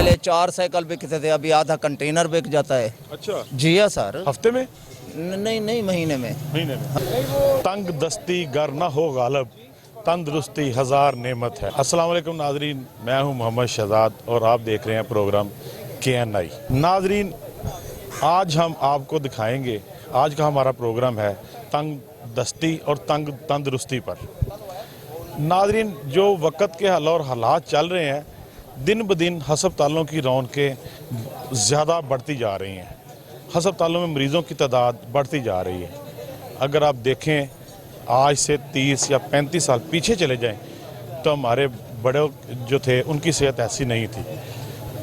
पहले 4 साइकिल बिकते थे, अभी आधा कंटेनर बिक जाता है। अच्छा, जी हाँ सर। हफ्ते में? नहीं नहीं, महीने में। तंग दस्ती गर ना हो गालब, तंदुरुस्ती हज़ार नेमत है। अस्सलाम वालेकुम नाजरीन, मैं हूं मोहम्मद शहजाद और आप देख रहे हैं प्रोग्राम KNI। नाजरीन, आज हम आपको दिखाएंगे, आज का हमारा प्रोग्राम है तंग दस्ती और तंदुरुस्ती पर। नाजरीन, जो वक़्त के हाल और हालात चल रहे हैं, दिन ब दिन हस्पतालों की रौनकें ज़्यादा बढ़ती जा रही हैं, हस्पतालों में मरीज़ों की तादाद बढ़ती जा रही है। अगर आप देखें, आज से 30 या 35 साल पीछे चले जाएं तो हमारे बड़े जो थे उनकी सेहत ऐसी नहीं थी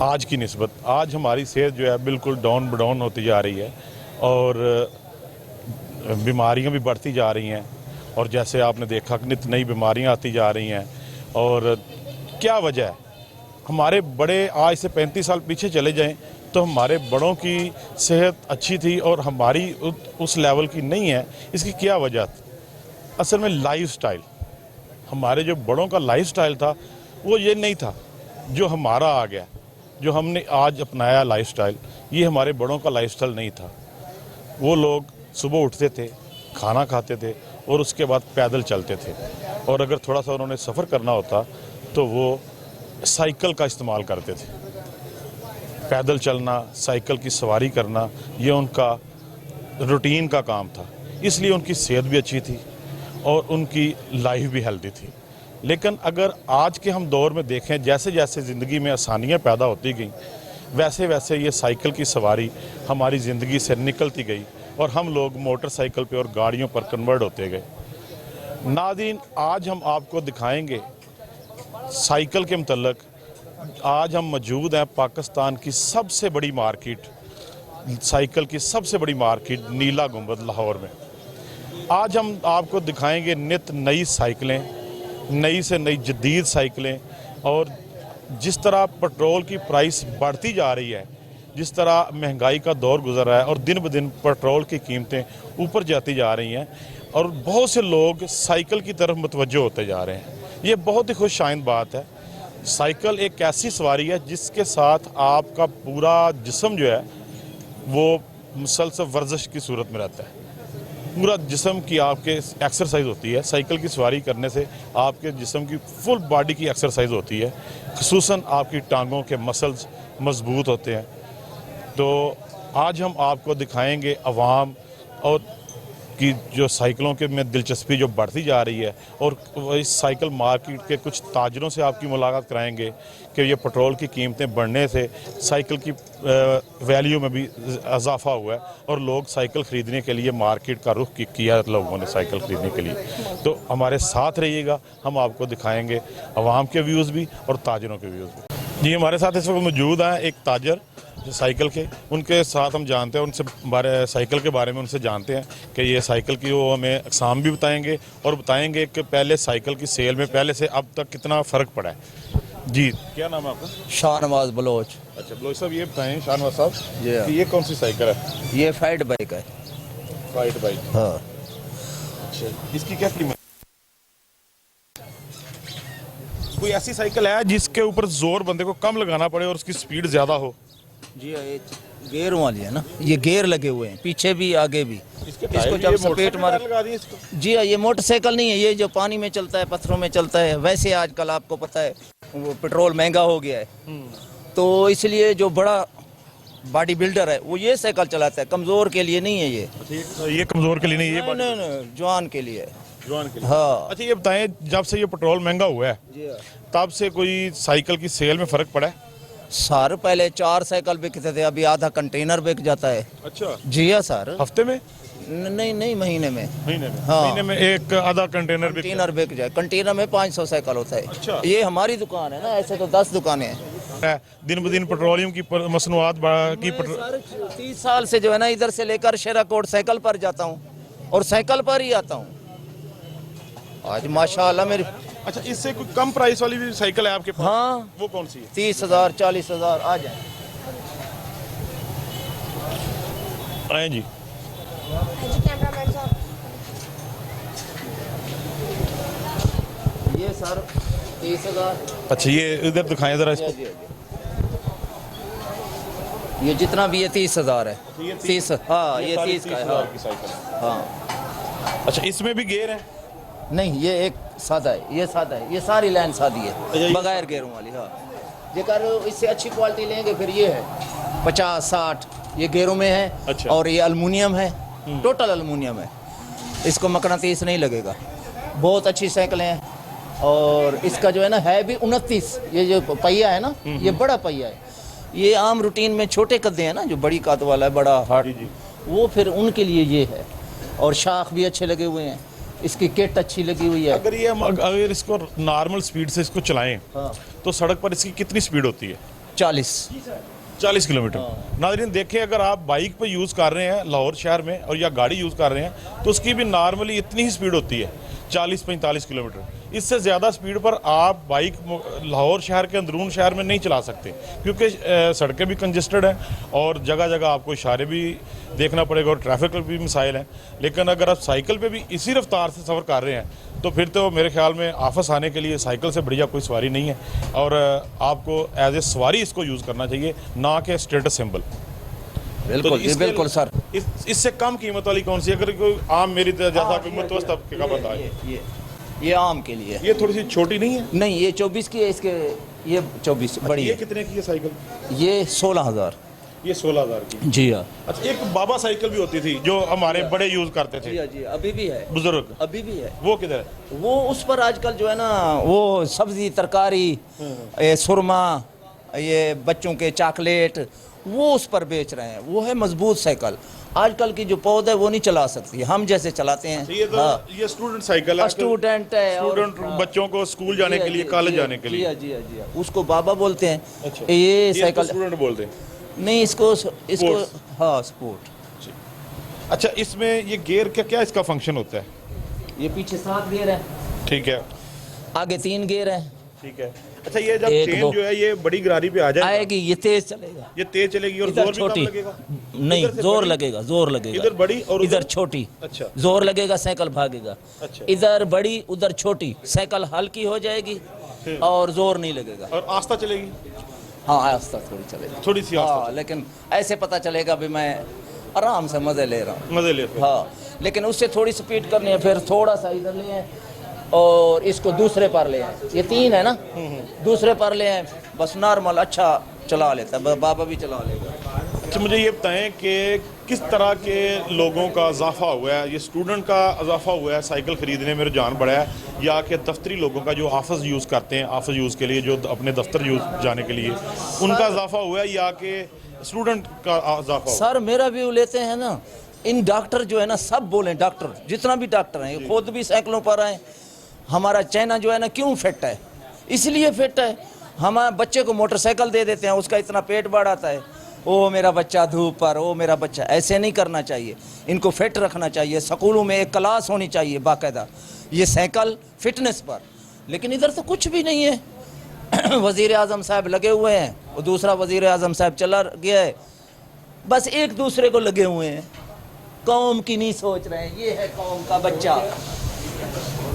आज की निस्बत। आज हमारी सेहत जो है बिल्कुल डाउन डाउन होती जा रही है और बीमारियां भी बढ़ती जा रही हैं। और जैसे आपने देखा कि नित नई बीमारियां आती जा रही हैं। और क्या वजह है? हमारे बड़े आज से 35 साल पीछे चले जाएं तो हमारे बड़ों की सेहत अच्छी थी और हमारी उस लेवल की नहीं है। इसकी क्या वजह थी? असल में लाइफस्टाइल, हमारे जो बड़ों का लाइफस्टाइल था वो ये नहीं था जो हमारा आ गया, जो हमने आज अपनाया लाइफस्टाइल, ये हमारे बड़ों का लाइफस्टाइल नहीं था। वो लोग सुबह उठते थे, खाना खाते थे और उसके बाद पैदल चलते थे, और अगर थोड़ा सा उन्होंने सफ़र करना होता तो वो साइकिल का इस्तेमाल करते थे। पैदल चलना, साइकिल की सवारी करना, ये उनका रूटीन का काम था। इसलिए उनकी सेहत भी अच्छी थी और उनकी लाइफ भी हेल्दी थी। लेकिन अगर आज के हम दौर में देखें, जैसे जैसे ज़िंदगी में आसानियाँ पैदा होती गई, वैसे वैसे ये साइकिल की सवारी हमारी ज़िंदगी से निकलती गई और हम लोग मोटरसाइकिल पे और गाड़ियों पर कन्वर्ट होते गए। नाज़रीन, आज हम आपको दिखाएंगे साइकिल के मतलब। आज हम मौजूद हैं पाकिस्तान की सबसे बड़ी मार्केट, साइकिल की सबसे बड़ी मार्केट नीला गुंबद लाहौर में। आज हम आपको दिखाएंगे नित नई साइकिलें, नई से नई जदीद साइकिलें। और जिस तरह पेट्रोल की प्राइस बढ़ती जा रही है, जिस तरह महंगाई का दौर गुजर रहा है और दिन ब दिन पेट्रोल की कीमतें ऊपर जाती जा रही हैं और बहुत से लोग साइकिल की तरफ मुतवज्जो होते जा रहे हैं, ये बहुत ही खुश आइंद बात है। साइकिल एक ऐसी सवारी है जिसके साथ आपका पूरा जिस्म जो है वो मुसलसल वर्जिश की सूरत में रहता है। पूरा जिस्म की आपके एक्सरसाइज होती है। साइकिल की सवारी करने से आपके जिस्म की फुल बॉडी की एक्सरसाइज होती है, खुसूसन आपकी टांगों के मसल्स मजबूत होते हैं। तो आज हम आपको दिखाएंगे अवाम और की जो साइकिलों के में दिलचस्पी जो बढ़ती जा रही है, और इस साइकिल मार्केट के कुछ ताजरों से आपकी मुलाकात कराएंगे कि ये पेट्रोल की कीमतें बढ़ने से साइकिल की वैल्यू में भी इजाफा हुआ है और लोग साइकिल ख़रीदने के लिए मार्केट का रुख किया लोगों ने साइकिल ख़रीदने के लिए। तो हमारे साथ रहिएगा, हम आपको दिखाएँगे अवाम के व्यूज़ भी और ताजरों के व्यूज़ भी। जी, हमारे साथ इस वक्त मौजूद हैं एक ताजर साइकिल के, उनके साथ हम जानते हैं, उनसे साइकिल के बारे में उनसे जानते हैं कि ये साइकिल की वो हमें अक़साम भी बताएंगे और बताएंगे कि पहले साइकिल की सेल में पहले से अब तक कितना फ़र्क पड़ा है। जी, क्या नाम है आपका? शाहनवाज बलोच। अच्छा बलोच साहब, ये बताएं शाहनवाज साहब जी कि ये कौन सी साइकिल है? ये फाइट बाइक है। Fight bike? हाँ। अच्छा, इसकी क्या कीमत? कोई ऐसी साइकिल है जिसके ऊपर जोर बंदे को कम लगाना पड़े और उसकी स्पीड ज़्यादा हो? जी हाँ, ये गेयर वाली है ना, ये गेयर लगे हुए हैं पीछे भी आगे भी। इसको जब सपेट मार, जी हाँ, ये मोटरसाइकिल नहीं है, ये जो पानी में चलता है, पत्थरों में चलता है। वैसे आजकल आपको पता है वो पेट्रोल महंगा हो गया है, तो इसलिए जो बड़ा बॉडी बिल्डर है वो ये साइकिल चलाता है, कमज़ोर के लिए नहीं है ये। ये कमज़ोर के लिए नहीं, ये नहीं, जवान के लिए है। जवान के लिए? हाँ। अच्छा, ये बताएं, जब से ये पेट्रोल महंगा हुआ है तब से कोई साइकिल की सेल में फ़र्क पड़ा है? सर पहले 4 साइकिल बिकते थे, अभी आधा कंटेनर बिक जाता है। अच्छा, जी हाँ सर। हफ्ते में? नहीं नहीं, महीने में। हाँ, महीने में एक आधा कंटेनर बिक जाए। कंटेनर में 500 साइकिल होता है। अच्छा। ये हमारी दुकान है ना, ऐसे तो 10 दुकानें हैं। दिन ब दिन पेट्रोलियम की मसनूआत की 30 साल से जो है ना, इधर से लेकर शेराकोट साइकिल पर जाता हूँ और साइकिल पर ही आता हूँ। आज माशाल्लाह मेरी। अच्छा, इससे कोई कम प्राइस वाली भी साइकिल है आपके पास? हाँ। वो कौन सी है? 30,000 40,000 आ जाए। आए जी। ये सर 30,000। अच्छा, ये इधर दिखाएं ज़रा इसको। ये जितना भी है 30,000 है। ये 30, हाँ ये 30 का है। 30,000 की साइकिल है। हाँ अच्छा, इसमें भी गेयर है? नहीं, ये एक सादा है, ये सादा है, ये सारी लाइन सादी अच्छा, है ये बगैर गेयरों वाली। हाँ जेकर इससे अच्छी क्वालिटी लेंगे फिर ये है 50-60, ये गेयरों में है। अच्छा। और ये अल्मुनियम है, टोटल अल्मुनियम है, इसको मकनातीस नहीं लगेगा। बहुत अच्छी साइकिलें हैं। और इसका जो है ना है भी 29, ये जो पहिया है ना ये बड़ा पहिया है। ये आम रूटीन में छोटे कद्दे हैं ना, जो बड़ी काद वाला है, बड़ा हार्ट, वो फिर उनके लिए ये है। और शाख भी अच्छे लगे हुए हैं, इसकी किट अच्छी लगी हुई है। अगर इसको नॉर्मल स्पीड से इसको चलाएं हाँ तो सड़क पर इसकी कितनी स्पीड होती है? 40 किलोमीटर। नाज़रीन देखें, अगर आप बाइक पे यूज़ कर रहे हैं लाहौर शहर में और या गाड़ी यूज़ कर रहे हैं तो उसकी भी नॉर्मली इतनी ही स्पीड होती है, 40-45 किलोमीटर। इससे ज़्यादा स्पीड पर आप बाइक लाहौर शहर के अंदरून शहर में नहीं चला सकते, क्योंकि सड़कें भी कंजेस्टेड हैं और जगह जगह आपको इशारे भी देखना पड़ेगा और ट्रैफिक भी मसाइल हैं। लेकिन अगर आप साइकिल पे भी इसी रफ्तार से सफ़र कर रहे हैं तो फिर तो मेरे ख्याल में ऑफिस आने के लिए साइकिल से बढ़िया कोई सवारी नहीं है। और आपको एज ए सवारी इसको यूज़ करना चाहिए, ना कि स्टेटस सिंबल। बिल्कुल तो बिल्कुल सर। इससे कम कीमत वाली कौन सी, अगर कोई आम मेरी जैसा कोई मुतवस्सित तबके का बंदा है? ये आम के लिए। ये थोड़ी सी छोटी नहीं है? नहीं, ये 24 की है, इसके ये 24 बड़ी ये है। कितने की है साइकिल? ये 16,000। ये 16,000 की। जी हाँ। अच्छा, एक बाबा साइकिल भी होती थी जो हमारे बड़े यूज करते थे। जी हाँ, जी अभी भी है, बुजुर्ग, अभी भी है। वो किधर है? वो उस पर आजकल जो है ना, वो सब्जी तरकारी, ये सुरमा, ये बच्चों के चॉकलेट, वो उस पर बेच रहे हैं। वो है मजबूत साइकिल। आजकल की जो पौध है वो नहीं चला सकती, हम जैसे चलाते हैं। ये तो हाँ। ये स्टूडेंट साइकिल है। स्टूडेंट है, स्टूडेंट बच्चों को स्कूल जाने के लिए, कॉलेज जाने के लिए। जी हाँ, उसको बाबा बोलते हैं। अच्छा, ये साइकिल स्टूडेंट बोलते हैं? नहीं, इसको हाँ स्पोर्ट। अच्छा, इसमें ये गियर का क्या इसका फंक्शन होता है? ये पीछे 7 गियर है, ठीक है, आगे 3 गियर है। ठीक है। अच्छा, ये जब एक, चेन दो। जो है ये बड़ी गरारी पे आ जाएगी, आएगी, ये तेज चलेगा, ये तेज चलेगी और इधर जोर भी छोटी कम लगेगा? नहीं, इधर से जोर बड़ी? लगेगा, जोर लगेगा। इधर बड़ी और इधर छोटी। अच्छा, जोर लगेगा, साइकिल भागेगा। अच्छा। इधर बड़ी, उधर छोटी, साइकिल हल्की हो जाएगी और जोर नहीं लगेगा। और आस्था चलेगी? हाँ आस्ता थोड़ी चलेगी, थोड़ी सी आस्था। हाँ, लेकिन ऐसे पता चलेगा भी मैं आराम से मजे ले रहा हूँ। मजे लेते हैं। हाँ, लेकिन उससे थोड़ी स्पीड करनी है, फिर थोड़ा सा इधर ले आए और इसको दूसरे पर ले आए। ये 3 है ना, दूसरे पर ले आए, बस नॉर्मल अच्छा चला लेता है, बाबा भी चला लेगा। अच्छा, मुझे ये बताएं कि किस तरह के लोगों का इजाफा हुआ है? ये स्टूडेंट का इजाफा हुआ है साइकिल ख़रीदने में, रुझान बढ़ा है, या कि दफ्तरी लोगों का जो ऑफिस यूज़ करते हैं, ऑफिस यूज़ के लिए, जो अपने दफ्तर यूज़ जाने के लिए, उनका इजाफा हुआ है, या कि स्टूडेंट का इजाफा हुआ? सर मेरा व्यू लेते हैं ना, इन डॉक्टर जो है ना, सब बोले डॉक्टर, जितना भी डॉक्टर हैं, ये खुद भी साइकिलों पर आए। हमारा चाइना जो है ना क्यों फिट है, इसलिए फिट है। हमारे बच्चे को मोटरसाइकिल दे देते हैं, उसका इतना पेट बढ़ाता है, ओ मेरा बच्चा धूप पर, ओ मेरा बच्चा। ऐसे नहीं करना चाहिए, इनको फिट रखना चाहिए। स्कूलों में एक क्लास होनी चाहिए बाकायदा, ये साइकिल फिटनेस पर। लेकिन इधर तो कुछ भी नहीं है। वज़ीर आज़म साहब लगे हुए हैं और दूसरा वज़ीर आज़म साहब चला गया है, बस एक दूसरे को लगे हुए हैं, कौम की नहीं सोच रहे हैं। ये है कौम का बच्चा,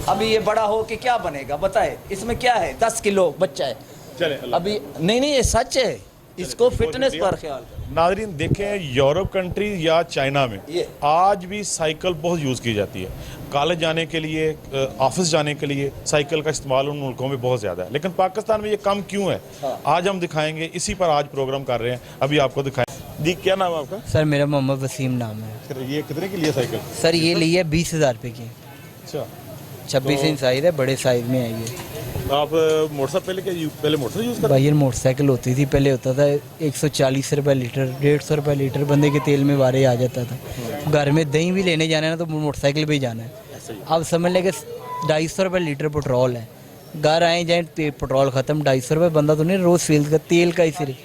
अभी ये बड़ा हो के क्या बनेगा बताए? इसमें क्या है, 10 किलो बच्चा है चले अभी। नहीं, ये सच है, इसको फिटनेस पर ख्याल करें। नाज़रीन देखें, यूरोप कंट्री या चाइना में आज भी साइकिल बहुत यूज़ की जाती है। कॉलेज जाने के लिए, ऑफिस जाने के लिए साइकिल का इस्तेमाल उन मुल्कों में बहुत ज़्यादा है, लेकिन पाकिस्तान में ये कम क्यों है? हाँ। आज हम दिखाएंगे, इसी पर आज प्रोग्राम कर रहे हैं, अभी आपको दिखाएं। दी, क्या नाम है आपका? सर मेरा मोहम्मद वसीम नाम है। ये कितने की लिए साइकिल? सर ये ली है 20,000 रुपये की, अच्छा, 26 इंच साइज है, बड़े साइज में आई है। आप मोटरसाइकिल पहले मोटरसाइकिल यूज़ करते? भाई ये मोटरसाइकिल होती थी, पहले होता था 140 रुपये लीटर, 150 रुपये लीटर बंदे के तेल में वारे आ जाता था। घर में दही भी लेने जाना है ना तो मोटरसाइकिल पे ही जाना है। अब समझ लें कि 250 रुपये लीटर पेट्रोल है, घर आए जाए पेट्रोल ख़त्म, 250 रुपये बंदा तो नहीं रोज़ फील का, तेल का ही सिर्फ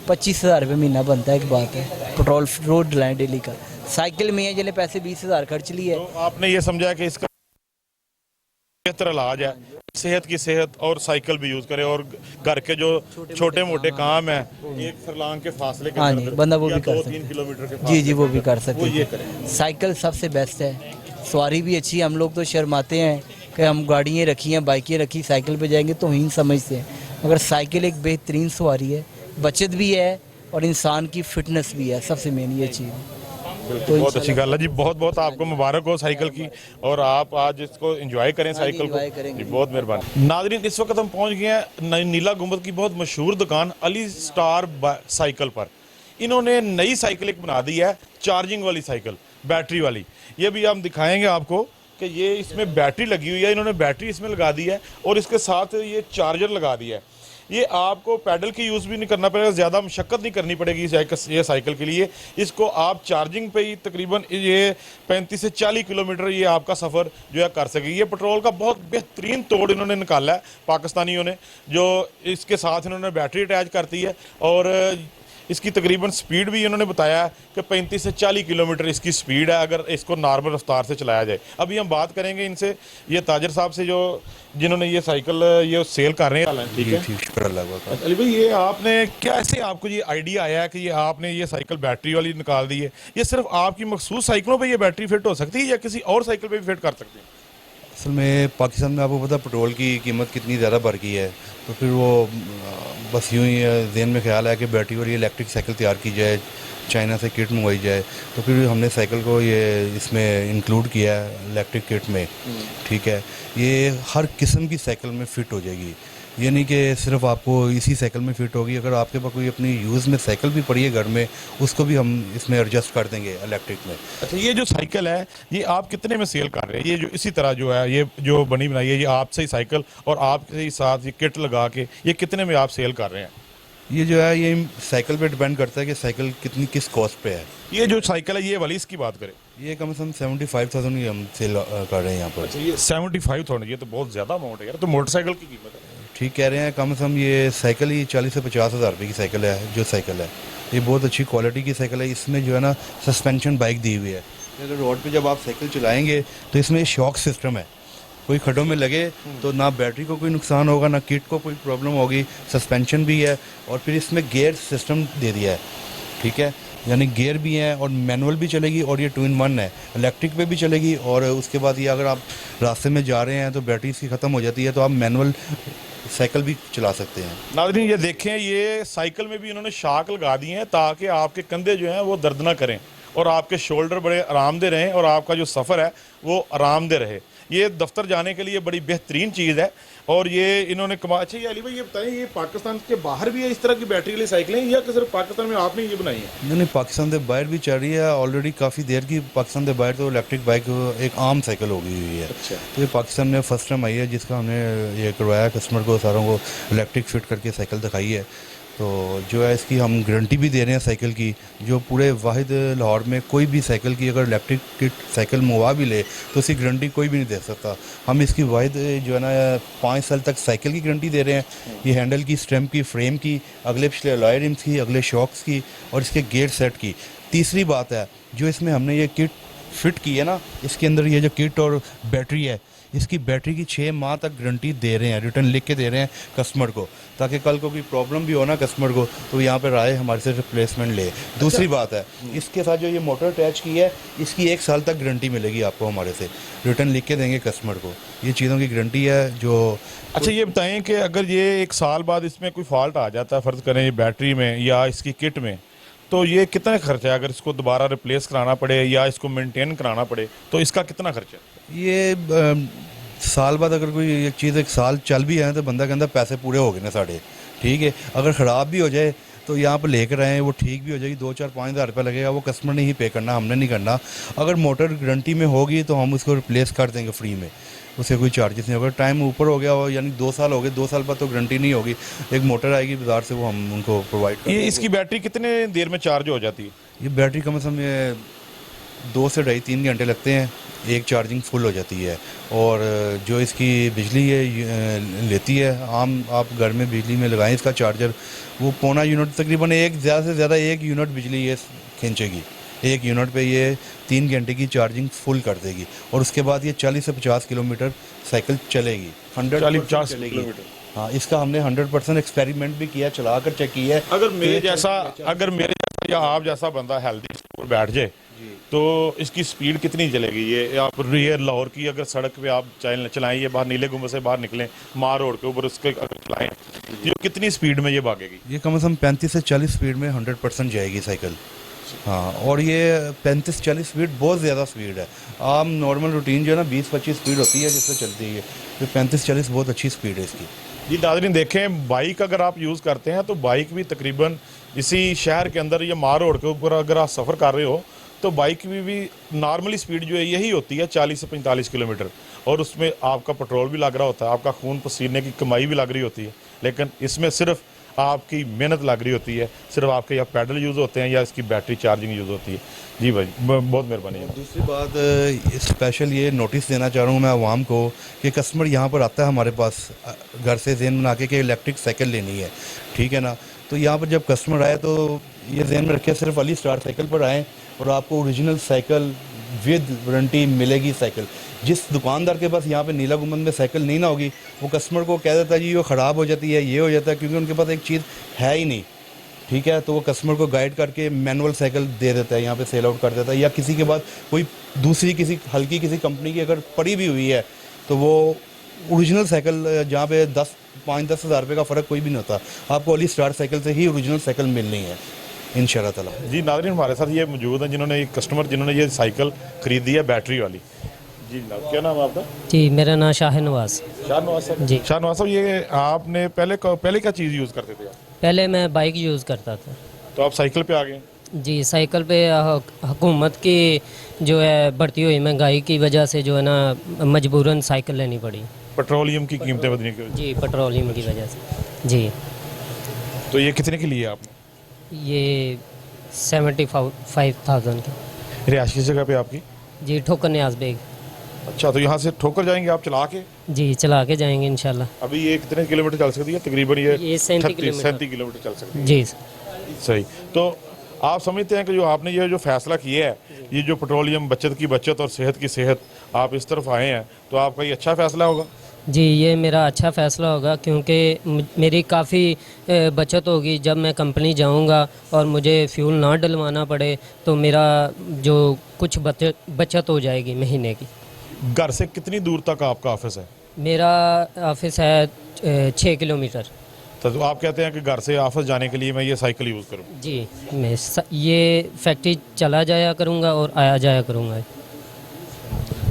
25,000 रुपये महीना बनता है। एक बात है, पेट्रोल रोज़ डलाएँ डेली का। साइकिल में है जले पैसे 20,000 खर्च लिए। तो आपने ये समझा कि इसका बेहतर इलाज है, सेहत की सेहत, और साइकिल भी यूज़ करे, और घर के जो छोटे मोटे काम है, एक फरलांग के फासले के हाँ अंदर जी, बंदा वो या भी कर 2-3 सकता किलोमीटर के है। फासले जी वो भी कर सकते वो ये हैं। करें। साइकिल सबसे बेस्ट है, सवारी भी अच्छी है। हम लोग तो शर्माते हैं कि हम गाड़ियाँ रखी हैं, बाइकें रखी, साइकिल पे जाएंगे तो ही समझते हैं, मगर साइकिल एक बेहतरीन सवारी है, बचत भी है, और इंसान की फिटनेस भी है, सबसे मेन ये चीज़। तो बहुत अच्छी गल है जी, बहुत बहुत आपको मुबारक हो साइकिल की, और आप आज इसको एंजॉय करें साइकिल को। enjoy करेंगे जी, बहुत मेहरबानी। नाज़रीन, इस वक्त हम पहुंच गए हैं नीला गुंबद की बहुत मशहूर दुकान अली स्टार साइकिल पर। इन्होंने नई साइकिल एक बना दी है, चार्जिंग वाली साइकिल, बैटरी वाली। ये भी हम दिखाएंगे आपको कि ये इसमें बैटरी लगी हुई है, इन्होंने बैटरी इसमें लगा दी है और इसके साथ ये चार्जर लगा दिया है। ये आपको पैडल की यूज़ भी नहीं करना पड़ेगा, ज़्यादा मशक्क़त नहीं करनी पड़ेगी ये साइकिल के लिए। इसको आप चार्जिंग पे ही तकरीबन ये 35 से 40 किलोमीटर ये आपका सफ़र जो है कर सकेगी। ये पेट्रोल का बहुत बेहतरीन तोड़ इन्होंने निकाला है पाकिस्तानियों ने, जो इसके साथ इन्होंने बैटरी अटैच करती है, और इसकी तकरीबन स्पीड भी इन्होंने बताया कि 35 से 40 किलोमीटर इसकी स्पीड है अगर इसको नॉर्मल रफ्तार से चलाया जाए। अभी हम बात करेंगे इनसे, ये ताजर साहब से, जो जिन्होंने ये साइकिल ये सेल कर रहे हैं। ठीक है, शुक्र अल्लाह का। अली भाई, ये आपने कैसे, आपको ये आइडिया आया कि ये आपने ये साइकिल बैटरी वाली निकाल दी है? ये सिर्फ आपकी मखसूस साइकिलों पे ये बैटरी फिट हो सकती है या किसी और साइकिल पे भी फिट कर सकते हैं? असल में पाकिस्तान में आपको पता पेट्रोल की कीमत कितनी ज़्यादा बढ़ गई है, तो फिर वो बस यूं ही जहन में ख्याल है कि बैटरी वाली इलेक्ट्रिक साइकिल तैयार की जाए, चाइना से किट मंगवाई जाए। तो फिर हमने साइकिल को ये इसमें इंक्लूड किया है इलेक्ट्रिक किट में। ठीक है, ये हर किस्म की साइकिल में फ़िट हो जाएगी, ये नहीं कि सिर्फ आपको इसी साइकिल में फ़िट होगी। अगर आपके पास कोई अपनी यूज़ में साइकिल भी पड़ी है घर में, उसको भी हम इसमें एडजस्ट कर देंगे इलेक्ट्रिक में। अच्छा, ये जो साइकिल है ये आप कितने में सेल कर रहे हैं? ये जो इसी तरह जो है ये जो बनी बनाई है, ये आपसे ही साइकिल और आपके ही साथ ये किट लगा के ये कितने में आप सेल कर रहे हैं? ये जो है ये साइकिल पे डिपेंड करता है कि साइकिल कितनी किस कॉस्ट पे है। ये जो साइकिल है ये वाली, इसकी बात करें, ये कम से कम 75,000 की हम सेल कर रहे हैं यहाँ पर। अच्छा, ये 75,000, ये तो बहुत ज़्यादा अमाउंट है यार। तो मोटरसाइकिल की कीमत है? ठीक कह रहे हैं, कम से कम ये साइकिल ही 40 से 50,000 रुपये की साइकिल है। जो साइकिल है ये बहुत अच्छी क्वालिटी की साइकिल है। इसमें जो है ना सस्पेंशन बाइक दी हुई है, अगर रोड पे जब आप साइकिल चलाएंगे तो इसमें शॉक सिस्टम है, कोई खड्डों में लगे तो ना बैटरी को कोई नुकसान होगा, ना किट को कोई प्रॉब्लम होगी। सस्पेंशन भी है और फिर इसमें गियर सिस्टम दे दिया है। ठीक है, यानी गियर भी हैं और मैनुअल भी चलेगी, और ये 2 in 1 है, इलेक्ट्रिक पे भी चलेगी। और उसके बाद ये अगर आप रास्ते में जा रहे हैं तो बैटरी इसकी ख़त्म हो जाती है तो आप मैनुअल साइकिल भी चला सकते हैं। नाज़रीन, ये देखें, ये साइकिल में भी इन्होंने शाक लगा दी हैं ताकि आपके कंधे जो हैं वो दर्द ना करें और आपके शोल्डर बड़े आरामदेह रहें और आपका जो सफ़र है वो आरामदेह रहे। ये दफ्तर जाने के लिए बड़ी बेहतरीन चीज़ है और ये इन्होंने अच्छा, ये अली भाई ये बताएं, ये पाकिस्तान के बाहर भी है इस तरह की बैटरी वाली साइकिलें या कि सिर्फ पाकिस्तान में आपने ये बनाई है? नहीं, पाकिस्तान के बाहर भी चल रही है ऑलरेडी काफ़ी देर की। पाकिस्तान के बाहर तो इलेक्ट्रिक बाइक एक आम साइकिल हो गई हुई है। अच्छा। तो ये पाकिस्तान में फर्स्ट टाइम आई है जिसका हमने ये करवाया, कस्टमर को सारों को इलेक्ट्रिक फिट करके साइकिल दिखाई है। तो जो है इसकी हम गारंटी भी दे रहे हैं साइकिल की, जो पूरे वाहिद लाहौर में कोई भी साइकिल की अगर इलेक्ट्रिक किट साइकिल मंगवा भी ले तो इसकी गारंटी कोई भी नहीं दे सकता। हम इसकी वाहिद जो है ना 5 साल तक साइकिल की गारंटी दे रहे हैं। ये हैंडल की, स्टैम्प की, फ्रेम की, अगले पिछले अलॉय रिम्स की, अगले शॉक्स की और इसके गेयर सेट की। तीसरी बात है, जो इसमें हमने ये किट फिट की है ना, इसके अंदर ये जो किट और बैटरी है, इसकी बैटरी की 6 माह तक गारंटी दे रहे हैं, रिटर्न लिख के दे रहे हैं कस्टमर को, ताकि कल को कोई प्रॉब्लम भी हो ना कस्टमर को तो यहाँ पर आए हमारे से रिप्लेसमेंट ले। दूसरी बात है, इसके साथ जो ये मोटर अटैच की है इसकी 1 साल तक गारंटी मिलेगी आपको, हमारे से रिटर्न लिख के देंगे कस्टमर को। ये चीज़ों की गारंटी है जो। अच्छा, ये बताएं कि अगर ये 1 साल बाद इसमें कोई फॉल्ट आ जाता है, फ़र्ज़ करें बैटरी में या इसकी किट में, तो ये कितना खर्चा है? अगर इसको दोबारा रिप्लेस कराना पड़े या इसको मेंटेन कराना पड़े तो इसका कितना खर्चा है? ये साल बाद अगर कोई एक चीज़ 1 साल चल भी है तो बंदा कहता पैसे पूरे हो गए ना साढ़े। ठीक है, अगर ख़राब भी हो जाए तो यहाँ पर लेकर आएँ, वो ठीक भी हो जाएगी, 2, 4, 5 हज़ार रुपये लगेगा, वो कस्टमर ने ही पे करना, हमने नहीं करना। अगर मोटर गारंटी में होगी तो हम उसको रिप्लेस कर देंगे फ्री में, उससे कोई चार्जेस नहीं होगा। टाइम ऊपर हो गया हो यानी 2 साल हो गए, 2 साल बाद तो गारंटी नहीं होगी। एक मोटर आएगी बाज़ार से, वो हम उनको प्रोवाइड करेंगे। ये इसकी बैटरी कितने देर में चार्ज हो जाती है? ये बैटरी कम से कम 2 से 2.5-3 घंटे लगते हैं, एक चार्जिंग फुल हो जाती है। और जो इसकी बिजली है लेती है, आम आप घर में बिजली में लगाएं इसका चार्जर, वो पौना यूनिट तकरीबन ज़्यादा से ज़्यादा 1 यूनिट बिजली ये खींचेगी। 1 यूनिट पे ये 3 घंटे की चार्जिंग फुल कर देगी और उसके बाद ये 40 से 50 किलोमीटर साइकिल चलेगी। 40-50 किलोमीटर। हाँ, इसका हमने 100% एक्सपेरिमेंट भी किया, चला कर चेक किया है। अगर मेरे जैसा या आप जैसा बंदा हेल्दी बैठ जाए तो इसकी स्पीड कितनी चलेगी? ये आप ये लाहौर की अगर सड़क पे आप चलाएं, ये बाहर नीले गुंबद से बाहर निकलें, मार रोड के ऊपर उसके अगर चलाएं, ये कितनी स्पीड में ये भागेगी? ये कम से कम 35 से 40 स्पीड में 100% जाएगी साइकिल। हाँ, और ये 35-40 स्पीड बहुत ज़्यादा स्पीड है। आम नॉर्मल रूटीन जो है ना 20-25 स्पीड होती है जिससे चलती है, तो 35-40 बहुत अच्छी स्पीड है इसकी। जी नाज़रीन देखें, बाइक अगर आप यूज़ करते हैं तो बाइक भी तकरीबन इसी शहर के अंदर या मार रोड के ऊपर अगर आप सफ़र कर रहे हो तो बाइक की भी नॉर्मली स्पीड जो है यही होती है 40 से 45 किलोमीटर, और उसमें आपका पेट्रोल भी लग रहा होता है, आपका खून पसीने की कमाई भी लग रही होती है, लेकिन इसमें सिर्फ आपकी मेहनत लग रही होती है, सिर्फ आपके या पैडल यूज़ होते हैं या इसकी बैटरी चार्जिंग यूज़ होती है। जी भाई बहुत मेहरबानी है। दूसरी बात स्पेशल ये नोटिस देना चाह रहा हूँ मैं आवाम को कि कस्टमर यहाँ पर आता है हमारे पास घर से ज़हन बना के कि इलेक्ट्रिक साइकिल लेनी है, ठीक है ना, तो यहाँ पर जब कस्टमर आए तो ये ज़हन में रखे सिर्फ अली स्टार साइकिल पर आएँ और आपको ओरिजिनल साइकिल विद वारंटी मिलेगी। साइकिल जिस दुकानदार के पास यहाँ पे नीला गुंबद में साइकिल नहीं ना होगी वो कस्टमर को कह देता है जी वो ख़राब हो जाती है, ये हो जाता है, क्योंकि उनके पास एक चीज़ है ही नहीं, ठीक है, तो वो कस्टमर को गाइड करके मैनुअल साइकिल दे देता है, यहाँ पे सेल आउट कर देता है, या किसी के पास कोई दूसरी किसी हल्की किसी कंपनी की अगर पड़ी भी हुई है तो वो ओरिजिनल साइकिल जहाँ पे 5-10 हज़ार रुपये का फ़र्क कोई भी नहीं होता, आपको अली स्टार साइकिल से ही ओरिजिनल साइकिल मिलनी है इंशाल्लाह ताला। जी नाज़रीन हमारे साथ ये मौजूद हैं जिन्होंने कस्टमर जिन्होंने ये साइकिल खरीदी है बैटरी वाली। जी जनाब क्या नाम है आपका? जी मेरा नाम शाह नवाज़। शाह नवाज़ साहब। जी शाह नवाज़ साहब, ये आपने पहले क्या चीज़ यूज़ करते थे आप? पहले मैं बाइक यूज़ करता था। तो आप साइकिल पे आ गए? जी साइकिल पे हुकूमत की जो है बढ़ती हुई महंगाई की वजह से जो है ना मजबूरन साइकिल लेनी पड़ी। पेट्रोलियम की कीमतें बढ़ने की वजह जी पेट्रोलियम की वजह से। जी तो ये कितने की लिए आपने? ये 75,000 की। रिहायश किस जगह पे आपकी? जी ठोकर न्याज बेग। अच्छा, तो यहाँ से ठोकर जाएंगे आप चला के? जी चला के जाएंगे इंशाल्लाह। अभी ये कितने किलोमीटर चल सकती है तकरीबन? ये 37 किलोमीटर चल सकती है। जी सही। तो आप समझते हैं कि जो आपने ये जो फैसला किया है, ये जो पेट्रोलियम बचत की बचत और सेहत की सेहत, आप इस तरफ आए हैं तो आपका ये अच्छा फैसला होगा? जी ये मेरा अच्छा फ़ैसला होगा क्योंकि मेरी काफ़ी बचत होगी। जब मैं कंपनी जाऊंगा और मुझे फ्यूल ना डलवाना पड़े तो मेरा जो कुछ बचत हो जाएगी महीने की। घर से कितनी दूर तक आपका ऑफिस है? मेरा ऑफिस है 6 किलोमीटर। तो आप कहते हैं कि घर से ऑफिस जाने के लिए मैं ये साइकिल यूज़ करूँ? जी मैं ये फैक्ट्री चला जाया करूँगा और आया जाया करूँगा।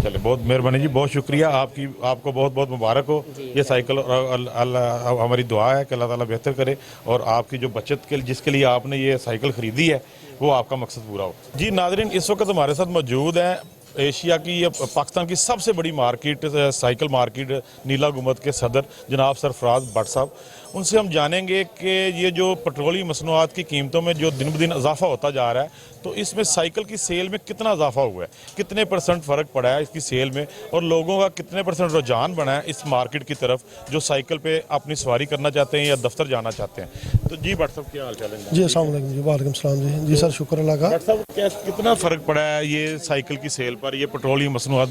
चले बहुत मेहरबानी जी, बहुत शुक्रिया आपको बहुत बहुत मुबारक हो ये साइकिल, और अल्लाह हमारी दुआ है कि अल्लाह ताला बेहतर करे और आपकी जो बचत के जिसके लिए आपने ये साइकिल ख़रीदी है वो आपका मकसद पूरा हो। जी नाज़रीन इस वक्त हमारे साथ मौजूद हैं एशिया की, पाकिस्तान की सबसे बड़ी मार्केट साइकिल मार्केट नीला गुंबद के सदर जनाब सरफराज भट्ट साहब। उनसे हम जानेंगे कि ये जो पेट्रोलियम मसनूआत की कीमतों में जो दिन ब दिन इजाफा होता जा रहा है तो इसमें साइकिल की सेल में कितना इजाफा हुआ है, कितने % फ़र्क पड़ा है इसकी सेल में, और लोगों का कितने % रुझान बना है इस मार्केट की तरफ जो साइकिल पे अपनी सवारी करना चाहते हैं या दफ्तर जाना चाहते हैं। तो जी भट्ट साहब क्या हाल चाल है? जी अस्सलाम वालेकुम जी। वालेकुम सलाम जी। जी सर शुक्र अल्लाह का। भट्ट साहब कितना फ़र्क पड़ा है ये साइकिल की सेल पर ये पेट्रोलियम मसनूआत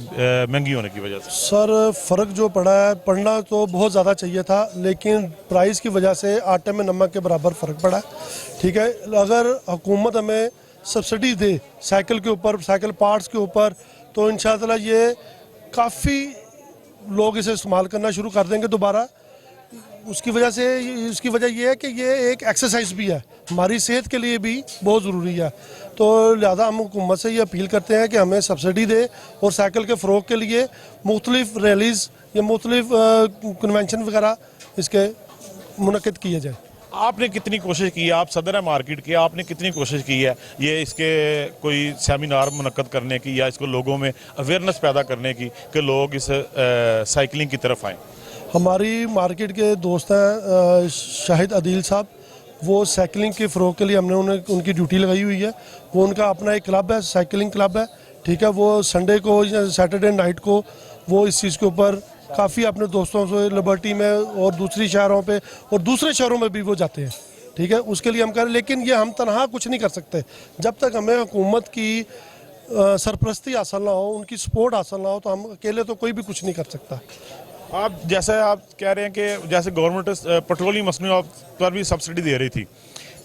महंगी होने की वजह से? सर फ़र्क जो पड़ा है पड़ना तो बहुत ज़्यादा चाहिए था, लेकिन प्राइस की वजह से आटे में नमक के बराबर फ़र्क पड़ा है, ठीक है। अगर हुकूमत हमें सब्सिडी दे साइकिल के ऊपर, साइकिल पार्ट्स के ऊपर, तो इंशाअल्लाह ये काफ़ी लोग इसे इस्तेमाल करना शुरू कर देंगे दोबारा। उसकी वजह ये है कि ये एक एक्सरसाइज भी है, हमारी सेहत के लिए भी बहुत ज़रूरी है। तो लिहाजा हम हुकूमत से ये अपील करते हैं कि हमें सब्सिडी दे और साइकिल के फ़रोग के लिए मुख्तलिफ रैलीज़ या मुख्तलिफ कन्वेंशन वगैरह इसके मुनक़िद किए जाए। आपने कितनी कोशिश की है, आप सदर है मार्केट के, आपने कितनी कोशिश की है ये इसके कोई सेमिनार मुनक़्क़द करने की या इसको लोगों में अवेयरनेस पैदा करने की कि लोग इस साइकिलिंग की तरफ आएँ? हमारी मार्केट के दोस्त हैं शाहिद अदील साहब, वो साइकिलिंग के फ़रोग के लिए हमने उनकी ड्यूटी लगाई हुई है। वो उनका अपना एक क्लब है, साइकिलिंग क्लब है, ठीक है। वो संडे को या सैटरडे नाइट को वो इस चीज़ के ऊपर काफ़ी अपने दोस्तों से लिबर्टी में और दूसरी शहरों पे और दूसरे शहरों में भी वो जाते हैं, ठीक है। उसके लिए हम करें, लेकिन ये हम तनहा कुछ नहीं कर सकते जब तक हमें हुकूमत की सरपरस्ती हासिल ना हो, उनकी सपोर्ट हासिल ना हो, तो हम अकेले तो कोई भी कुछ नहीं कर सकता। आप कह रहे हैं कि जैसे गवर्नमेंट पेट्रोलियम मसनूआत पर भी सब्सिडी दे रही थी,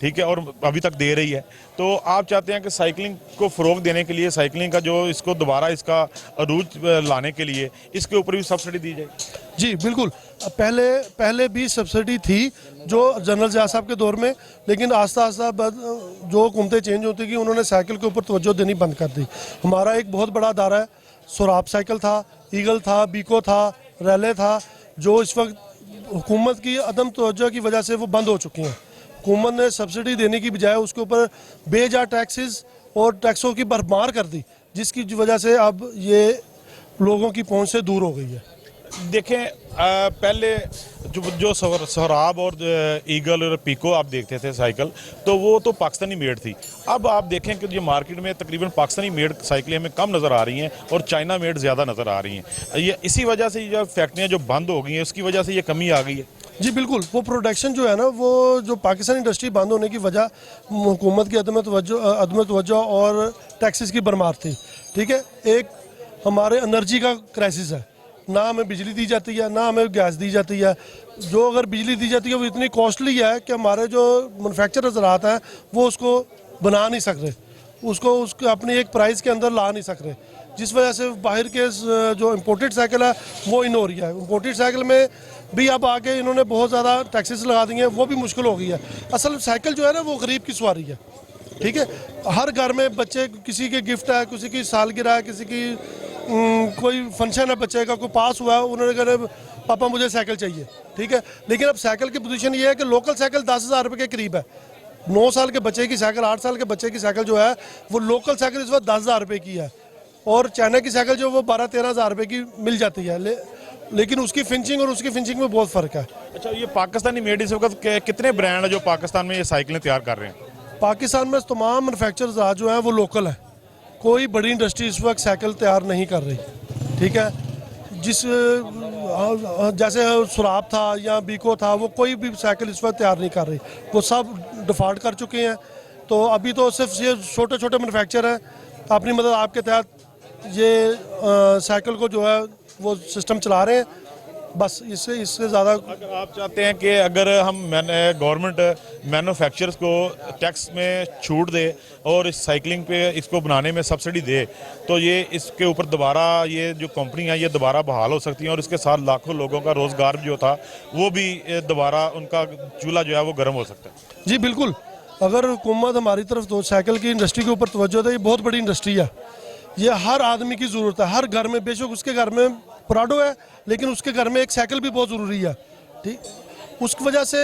ठीक है, और अभी तक दे रही है, तो आप चाहते हैं कि साइकिलिंग को फ़रोग देने के लिए, साइकिलिंग का जो इसको दोबारा इसका अरूज लाने के लिए इसके ऊपर भी सब्सिडी दी जाए? जी बिल्कुल। पहले भी सब्सिडी थी जो जनरल ज़िया साहब के दौर में, लेकिन आस्ता आस्ता जो हुकूमतें चेंज होती गई उन्होंने साइकिल के ऊपर तवज्जो देनी बंद कर दी। हमारा एक बहुत बड़ा अदारा है, सुराब साइकिल था, ईगल था, बीको था, रैले था, जो इस वक्त हुकूमत की अदम तवज्जो की वजह से वो बंद हो चुकी हैं। हुकूमत ने सब्सिडी देने की बजाय उसके ऊपर बेजा टैक्सेस और टैक्सों की भरमार कर दी, जिसकी वजह से अब ये लोगों की पहुंच से दूर हो गई है। देखें पहले जो सोहराब और ईगल और पीको आप देखते थे साइकिल, तो वो तो पाकिस्तानी मेड थी। अब आप देखें कि ये मार्केट में तकरीबन पाकिस्तानी मेड साइकिलें हमें कम नज़र आ रही हैं और चाइना मेड ज़्यादा नज़र आ रही हैं। ये इसी वजह से ये फैक्ट्रियाँ जो बंद हो गई हैं उसकी वजह से ये कमी आ गई है। जी बिल्कुल, वो प्रोडक्शन जो है ना, वो जो पाकिस्तानी इंडस्ट्री बंद होने की वजह हुकूमत की अदम तवज्जो और टैक्सेस की भरमार थी। ठीक है, एक हमारे एनर्जी का क्राइसिस है, ना हमें बिजली दी जाती है, ना हमें गैस दी जाती है। जो अगर बिजली दी जाती है वो इतनी कॉस्टली है कि हमारे जो मैनुफैक्चरर ज़रात हैं वो उसको बना नहीं सक रहे, उसको अपनी एक प्राइस के अंदर ला नहीं सक रहे, जिस वजह से बाहर के जो इम्पोर्टेड साइकिल है वो इन हो रही है। इम्पोर्टेड साइकिल में भी अब आके इन्होंने बहुत ज़्यादा टैक्सेस लगा दिए हैं, वो भी मुश्किल हो गई है। असल साइकिल जो है ना वो गरीब की सवारी है। ठीक है, हर घर में बच्चे, किसी के गिफ्ट है, किसी की सालगिरह है, किसी की कोई फंक्शन है, बच्चे का कोई पास हुआ है, उन्होंने कहा पापा मुझे साइकिल चाहिए। ठीक है, लेकिन अब साइकिल की पोजीशन ये है कि लोकल साइकिल 10,000 रुपये के करीब है। 9 साल के बच्चे की साइकिल, 8 साल के बच्चे की साइकिल जो है वो लोकल साइकिल इस वक्त 10,000 रुपये की है, और चाइना की साइकिल जो वो 12-13 हज़ार रुपये की मिल जाती है। लेकिन उसकी फिनिशिंग और उसकी फिनिशिंग में बहुत फ़र्क है। अच्छा, ये पाकिस्तानी मेड इस वक्त कितने ब्रांड है जो पाकिस्तान में ये साइकिलें तैयार कर रहे हैं? पाकिस्तान में तमाम मैनुफैक्चरर्स जो हैं वो लोकल हैं, कोई बड़ी इंडस्ट्री इस वक्त साइकिल तैयार नहीं कर रही। ठीक है, जैसे सुराब था या बीको था, वो कोई भी साइकिल इस वक्त तैयार नहीं कर रही, वो सब डिफ़ॉल्ट कर चुके हैं। तो अभी तो सिर्फ ये छोटे छोटे मैनुफैक्चर हैं अपनी मदद आपके तहत ये साइकिल को जो है वो सिस्टम चला रहे हैं, बस इससे ज़्यादा। अगर आप चाहते हैं कि अगर हम गवर्नमेंट मैन्युफैक्चरर्स को टैक्स में छूट दे और इस साइकिलिंग पे इसको बनाने में सब्सिडी दे, तो ये इसके ऊपर दोबारा ये जो कंपनी है ये दोबारा बहाल हो सकती हैं, और इसके साथ लाखों लोगों का रोज़गार जो था वो भी दोबारा उनका चूल्हा जो है वो गर्म हो सकता है। जी बिल्कुल, अगर हुकूमत हमारी तरफ तो साइकिल की इंडस्ट्री के ऊपर तवज्जो दे, ये बहुत बड़ी इंडस्ट्री है, ये हर आदमी की ज़रूरत है। हर घर में, बेशक उसके घर में प्राडो है, लेकिन उसके घर में एक साइकिल भी बहुत ज़रूरी है। ठीक, उसकी वजह से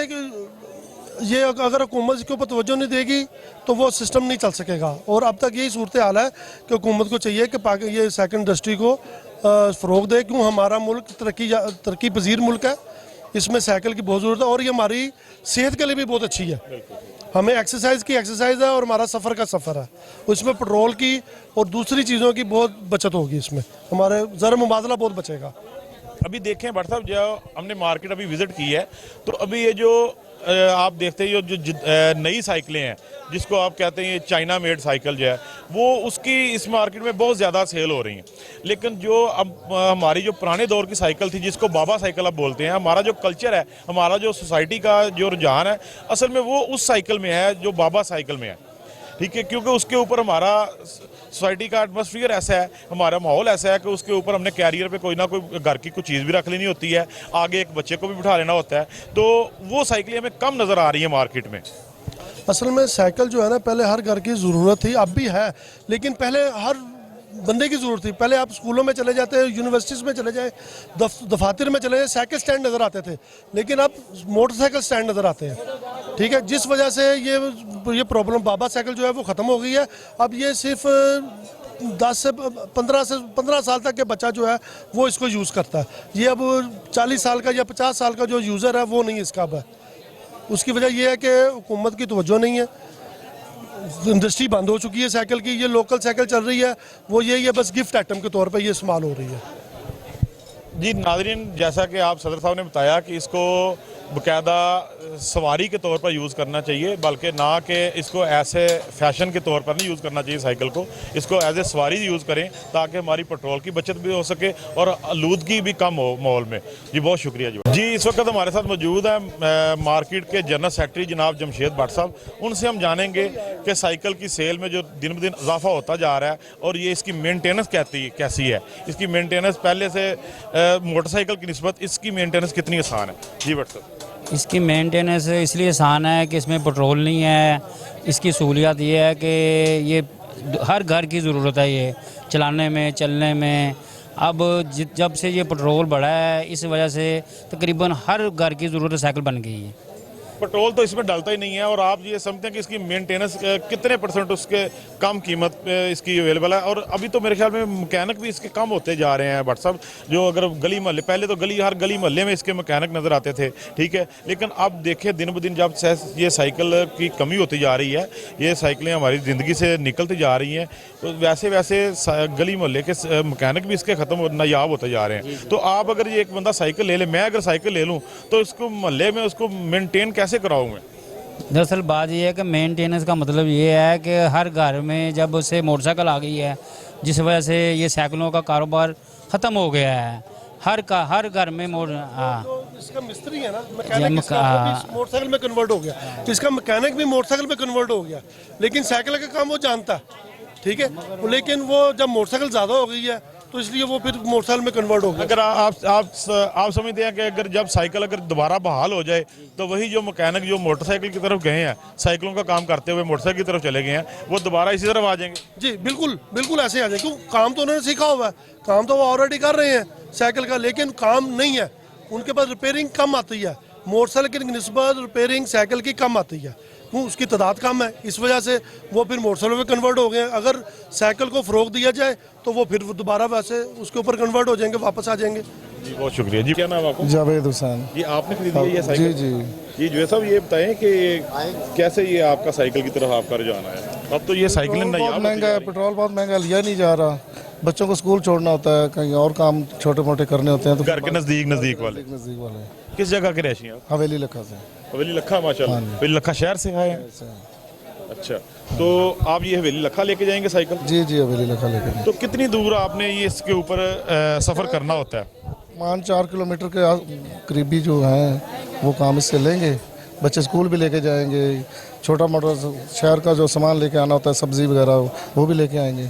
ये अगर हुकूमत इसके ऊपर तवज्जो नहीं देगी तो वो सिस्टम नहीं चल सकेगा। और अब तक यही सूरत हाल है कि हुकूमत को चाहिए कि ये साइकिल इंडस्ट्री को फ़रोग दे, क्यों हमारा मुल्क तरक्की पजीर मुल्क है, इसमें साइकिल की बहुत ज़रूरत है, और ये हमारी सेहत के लिए भी बहुत अच्छी है। हमें एक्सरसाइज है और हमारा सफ़र का सफ़र है, उसमें पेट्रोल की और दूसरी चीज़ों की बहुत बचत होगी, इसमें हमारे ज़र मुबादला बहुत बचेगा। अभी देखें भट्ट साहब, जो हमने मार्केट अभी विज़िट की है, तो अभी ये जो आप देखते हैं जो नई साइकिलें हैं जिसको आप कहते हैं ये चाइना मेड साइकिल जो है, वो उसकी इस मार्केट में बहुत ज़्यादा सेल हो रही हैं। लेकिन जो अब हमारी जो पुराने दौर की साइकिल थी जिसको बाबा साइकिल अब बोलते हैं, हमारा जो कल्चर है, हमारा जो सोसाइटी का जो रुझान है, असल में वो उस साइकिल में है जो बाबा साइकिल में है। ठीक है, क्योंकि उसके ऊपर हमारा सोसाइटी का एटमॉस्फेयर ऐसा है, हमारा माहौल ऐसा है कि उसके ऊपर हमने कैरियर पे कोई ना कोई घर की कुछ चीज़ भी रख लेनी होती है, आगे एक बच्चे को भी बिठा लेना होता है, तो वो साइकिलें हमें कम नज़र आ रही है मार्केट में। असल में साइकिल जो है ना, पहले हर घर की ज़रूरत थी, अब भी है, लेकिन पहले हर बंदे की ज़रूरत थी। पहले आप स्कूलों में चले जाते, यूनिवर्सिटीज़ में चले जाए, दफातर में चले जाए, साइकिल स्टैंड नज़र आते थे, लेकिन अब मोटरसाइकिल स्टैंड नज़र आते हैं। ठीक है, जिस वजह से ये प्रॉब्लम बाबा साइकिल जो है वो ख़त्म हो गई है। अब ये सिर्फ 10 से 15 साल तक के बच्चा जो है वो इसको यूज़ करता है। ये अब 40 साल का या 50 साल का जो यूज़र है वो नहीं इसका अब है। उसकी वजह यह है कि हुकूमत की तवज्जो नहीं है, इंडस्ट्री बंद हो चुकी है साइकिल की, ये लोकल साइकिल चल रही है, वो ये बस गिफ्ट आइटम के तौर पे ये इस्तेमाल हो रही है। जी नाज़रीन, जैसा कि आप सदर साहब ने बताया कि इसको बाकायदा सवारी के तौर पर यूज़ करना चाहिए, बल्कि ना कि इसको ऐसे फैशन के तौर पर नहीं यूज़ करना चाहिए साइकिल को, इसको एज ए सवारी यूज़ करें ताकि हमारी पेट्रोल की बचत भी हो सके और आलूदगी भी कम हो माहौल में। जी बहुत शुक्रिया जी। इस वक्त हमारे साथ मौजूद है मार्केट के जनरल सेक्रेटरी जनाब जमशेद भट्ट साहब। उनसे हम जानेंगे कि साइकिल की सेल में जो दिन ब दिन इजाफा होता जा रहा है और ये इसकी मेंटेनेंस कैसी है, इसकी मेंटेनेंस पहले से मोटरसाइकिल की निस्बत इसकी मेंटेनेंस कितनी आसान है। जी भट्ट साहब। इसकी मेंटेनेंस इसलिए आसान है कि इसमें पेट्रोल नहीं है। इसकी सहूलियत ये है कि ये हर घर की ज़रूरत है ये चलाने में, चलने में। अब जब से ये पेट्रोल बढ़ा है इस वजह से तकरीबन हर घर की ज़रूरत साइकिल बन गई है। पेट्रोल तो इसमें डलता ही नहीं है और आप ये समझते हैं कि इसकी मेंटेनेंस कितने परसेंट उसके कम कीमत पे इसकी अवेलेबल है? और अभी तो मेरे ख्याल में मैकेनिक भी इसके कम होते जा रहे हैं भट्ट साहब। जो अगर गली मोहल्ले, पहले तो हर गली मोहल्ले में इसके मैकेनिक नज़र आते थे, ठीक है, लेकिन अब देखिए दिन ब दिन जब ये साइकिल की कमी होती जा रही है, ये साइकिलें हमारी ज़िंदगी से निकलती जा रही हैं, तो वैसे वैसे गली मोहल्ले के मैकेनिक भी इसके ख़त्म नायाब होते जा रहे हैं। तो आप अगर ये एक बंदा साइकिल ले ले, मैं अगर साइकिल ले लूँ तो इसको मोहल्ले में उसको मेनटेन कैसे कराऊँ मैं? दरअसल बात ये है कि मेंटेनेंस का मतलब ये है कि हर घर में जब से मोटरसाइकिल आ गई है, जिस वजह से ये साइकिलों का कारोबार ख़त्म हो गया है। हर घर में इसका मिस्त्री है ना, मैकेनिक मोटरसाइकिल में कन्वर्ट हो गया, इसका मैकेनिक भी मोटरसाइकिल में कन्वर्ट हो गया, लेकिन साइकिल का काम वो जानता है, ठीक है, लेकिन वो जब मोटरसाइकिल ज़्यादा हो गई है तो इसलिए वो फिर मोटरसाइकिल में कन्वर्ट हो गया। अगर आप समझते हैं कि अगर जब साइकिल अगर दोबारा बहाल हो जाए तो वही जो मैकेनिक जो मोटरसाइकिल की तरफ गए हैं, साइकिलों का काम करते हुए मोटरसाइकिल की तरफ चले गए हैं, वो दोबारा इसी तरफ आ जाएंगे? जी बिल्कुल बिल्कुल ऐसे आ जाए, क्यों काम तो उन्होंने सीखा हुआ है, काम तो वो ऑलरेडी कर रहे हैं साइकिल का, लेकिन काम नहीं है उनके पास, रिपेयरिंग कम आती है, मोटरसाइकिल की निस्बत रिपेयरिंग साइकिल की कम आती है, वो उसकी तादाद कम है, इस वजह से वो फिर मोटरसाइकिल में कन्वर्ट हो गए। अगर साइकिल को फ़रोग दिया जाए तो वो फिर दोबारा वैसे उसके ऊपर कन्वर्ट हो जाएंगे, वापस आ जाएंगे। जी बहुत शुक्रिया जी। क्या नाम आपका? जावेद हुसैन। जी आपने खरीदी है ये साइकिल? जी जी। ये जो है साहब ये बताएं कि कैसे ये आपका साइकिल की तरफ आपका रुझान आया? अब तो ये साइकिल बहुत महंगा है, पेट्रोल बहुत महंगा, लिया नहीं जा रहा, बच्चों को स्कूल छोड़ना होता है, कहीं और काम छोटे मोटे करने होते हैं, तो घर के नज़दीक वाले। किस जगह के रहशी हैं? हवेली लखा से। हवेली लखा, माशाल्लाह। हवेली लखा शहर से आए हैं? अच्छा, तो आप ये हवेली लखा लेके जाएंगे साइकिल? जी जी हवेली लखा लेके। तो कितनी दूर आपने ये इसके ऊपर सफ़र करना होता है? 4 किलोमीटर के करीबी जो हैं वो काम इससे लेंगे, बच्चे स्कूल भी लेके जाएंगे, छोटा मोटा शहर का जो सामान लेके आना होता है, सब्जी वगैरह, वो भी लेके आएंगे।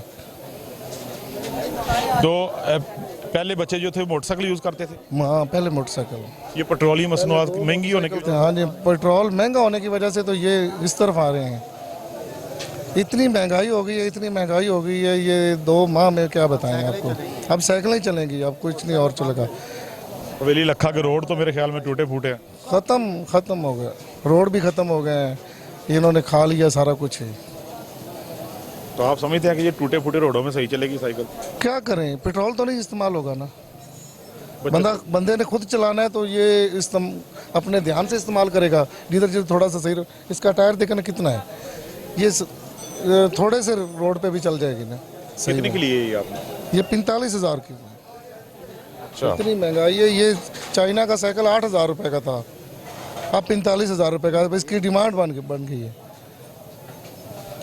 तो पहले बच्चे जो थे मोटरसाइकिल यूज़ करते थे? हाँ पहले मोटरसाइकिल। ये पेट्रोलियम मसनूआत महंगी होने की वजह? हाँ जी, पेट्रोल महंगा होने की वजह से तो ये इस तरफ आ रहे हैं। इतनी महंगाई हो गई है, इतनी महंगाई हो गई है, ये 2 माह में क्या बताएं आपको। अब साइकिलें ही चलेंगी, अब कुछ नहीं और चलेगा। हवेली लखा के रोड तो मेरे ख्याल में टूटे फूटे हैं। ख़त्म हो गया, रोड भी ख़त्म हो गए हैं, इन्होंने खा लिया सारा कुछ ही। तो आप समझते हैं कि ये टूटे फूटे रोडों में सही चलेगी साइकिल? क्या करें, पेट्रोल तो नहीं इस्तेमाल होगा ना, बंदे ने खुद चलाना है तो ये अपने ध्यान से इस्तेमाल करेगा, जिधर थोड़ा सा सही। इसका टायर देखना कितना है, ये थोड़े से रोड पे भी चल जाएगी ना। कितने के लिए ये आपने? ये 45,000 की। अच्छा, इतनी महंगाई है, ये चाइना का साइकिल 8,000 रुपये का था, अब 45,000 रुपये का। इसकी डिमांड बन गई है